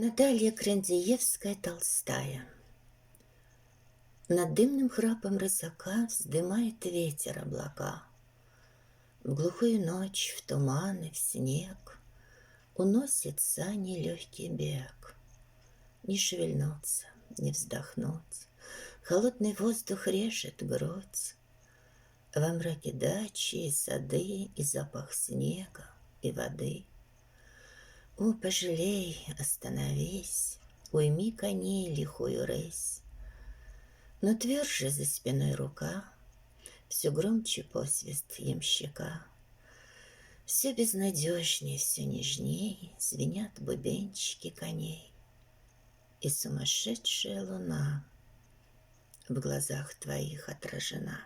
Наталья Крандеевская-Толстая. Над дымным храпом рысака вздымает ветер облака. В глухую ночь, в туманы, в снег уносит сани легкий бег. Не шевельнуться, не вздохнуть, холодный воздух режет грудь. Во мраке дачи и сады, и запах снега, и воды. О, пожалей, остановись, уйми коней лихую рысь. Но тверже за спиной рука, все громче посвист ямщика. Все безнадежней, все нежней звенят бубенчики коней. И сумасшедшая луна в глазах твоих отражена.